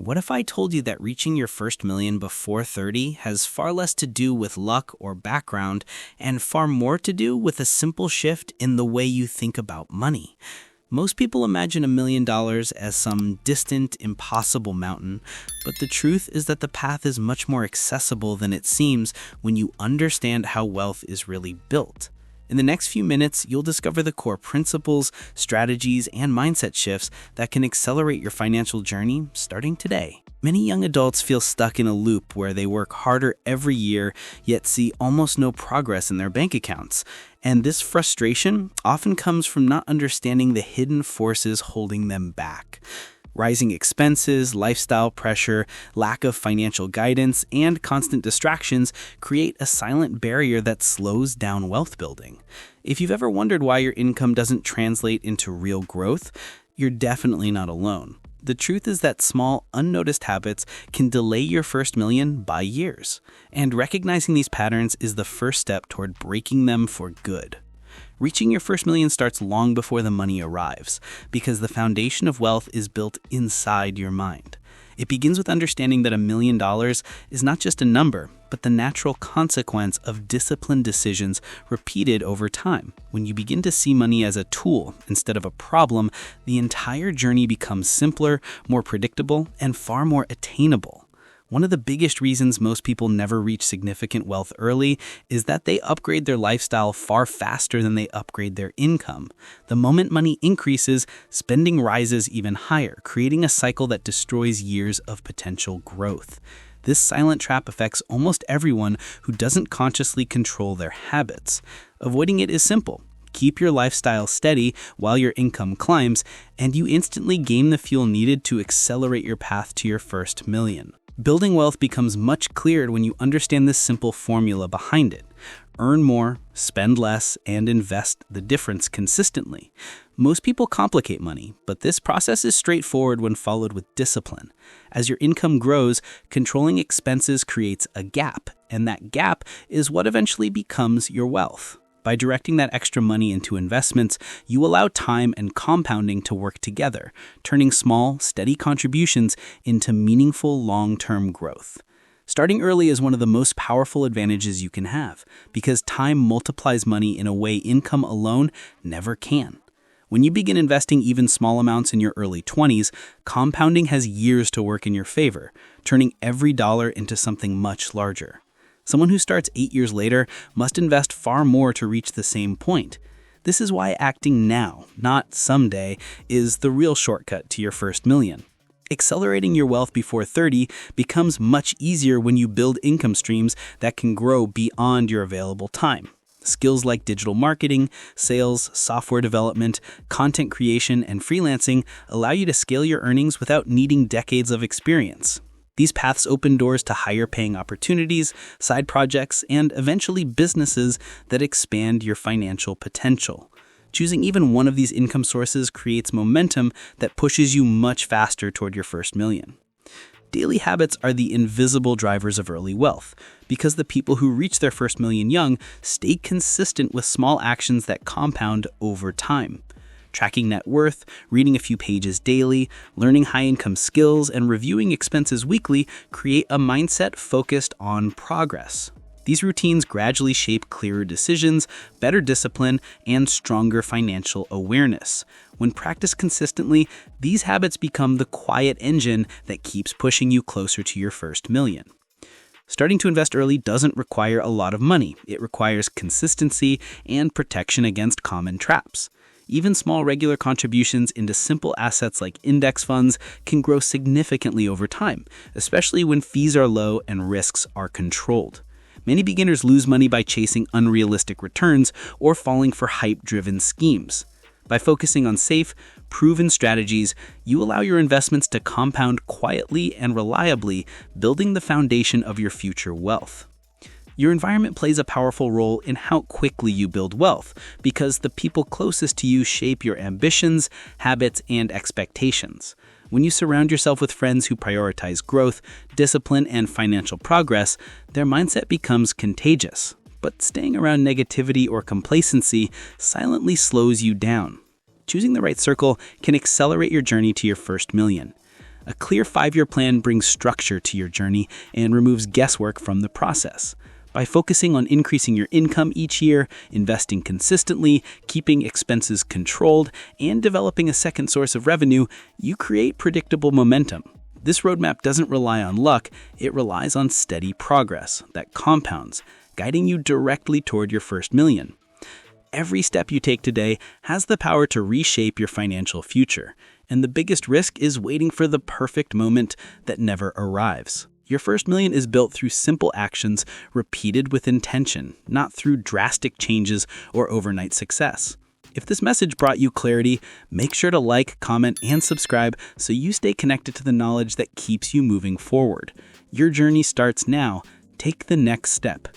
What if I told you that reaching your first million before 30 has far less to do with luck or background and far more to do with a simple shift in the way you think about money? Most people imagine $1 million as some distant, impossible mountain, but the truth is that the path is much more accessible than it seems when you understand how wealth is really built. In the next few minutes, you'll discover the core principles, strategies, and mindset shifts that can accelerate your financial journey starting today. Many young adults feel stuck in a loop where they work harder every year, yet see almost no progress in their bank accounts. And this frustration often comes from not understanding the hidden forces holding them back. Rising expenses, lifestyle pressure, lack of financial guidance, and constant distractions create a silent barrier that slows down wealth building. If you've ever wondered why your income doesn't translate into real growth, you're definitely not alone. The truth is that small, unnoticed habits can delay your first million by years, and recognizing these patterns is the first step toward breaking them for good. Reaching your first million starts long before the money arrives, because the foundation of wealth is built inside your mind. It begins with understanding that $1 million is not just a number, but the natural consequence of disciplined decisions repeated over time. When you begin to see money as a tool instead of a problem, the entire journey becomes simpler, more predictable, and far more attainable. One of the biggest reasons most people never reach significant wealth early is that they upgrade their lifestyle far faster than they upgrade their income. The moment money increases, spending rises even higher, creating a cycle that destroys years of potential growth. This silent trap affects almost everyone who doesn't consciously control their habits. Avoiding it is simple. Keep your lifestyle steady while your income climbs, and you instantly gain the fuel needed to accelerate your path to your first million. Building wealth becomes much clearer when you understand this simple formula behind it. Earn more, spend less, and invest the difference consistently. Most people complicate money, but this process is straightforward when followed with discipline. As your income grows, controlling expenses creates a gap, and that gap is what eventually becomes your wealth. By directing that extra money into investments, you allow time and compounding to work together, turning small, steady contributions into meaningful long-term growth. Starting early is one of the most powerful advantages you can have, because time multiplies money in a way income alone never can. When you begin investing even small amounts in your early 20s, compounding has years to work in your favor, turning every dollar into something much larger. Someone who starts 8 years later must invest far more to reach the same point. This is why acting now, not someday, is the real shortcut to your first million. Accelerating your wealth before 30 becomes much easier when you build income streams that can grow beyond your available time. Skills like digital marketing, sales, software development, content creation, and freelancing allow you to scale your earnings without needing decades of experience. These paths open doors to higher-paying opportunities, side projects, and eventually businesses that expand your financial potential. Choosing even one of these income sources creates momentum that pushes you much faster toward your first million. Daily habits are the invisible drivers of early wealth, because the people who reach their first million young stay consistent with small actions that compound over time. Tracking net worth, reading a few pages daily, learning high-income skills, and reviewing expenses weekly create a mindset focused on progress. These routines gradually shape clearer decisions, better discipline, and stronger financial awareness. When practiced consistently, these habits become the quiet engine that keeps pushing you closer to your first million. Starting to invest early doesn't require a lot of money. It requires consistency and protection against common traps. Even small regular contributions into simple assets like index funds can grow significantly over time, especially when fees are low and risks are controlled. Many beginners lose money by chasing unrealistic returns or falling for hype-driven schemes. By focusing on safe, proven strategies, you allow your investments to compound quietly and reliably, building the foundation of your future wealth. Your environment plays a powerful role in how quickly you build wealth, because the people closest to you shape your ambitions, habits, and expectations. When you surround yourself with friends who prioritize growth, discipline, and financial progress, their mindset becomes contagious. But staying around negativity or complacency silently slows you down. Choosing the right circle can accelerate your journey to your first million. A clear 5-year plan brings structure to your journey and removes guesswork from the process. By focusing on increasing your income each year, investing consistently, keeping expenses controlled, and developing a second source of revenue, you create predictable momentum. This roadmap doesn't rely on luck, it relies on steady progress that compounds, guiding you directly toward your first million. Every step you take today has the power to reshape your financial future, and the biggest risk is waiting for the perfect moment that never arrives. Your first million is built through simple actions repeated with intention, not through drastic changes or overnight success. If this message brought you clarity, make sure to like, comment, and subscribe so you stay connected to the knowledge that keeps you moving forward. Your journey starts now. Take the next step.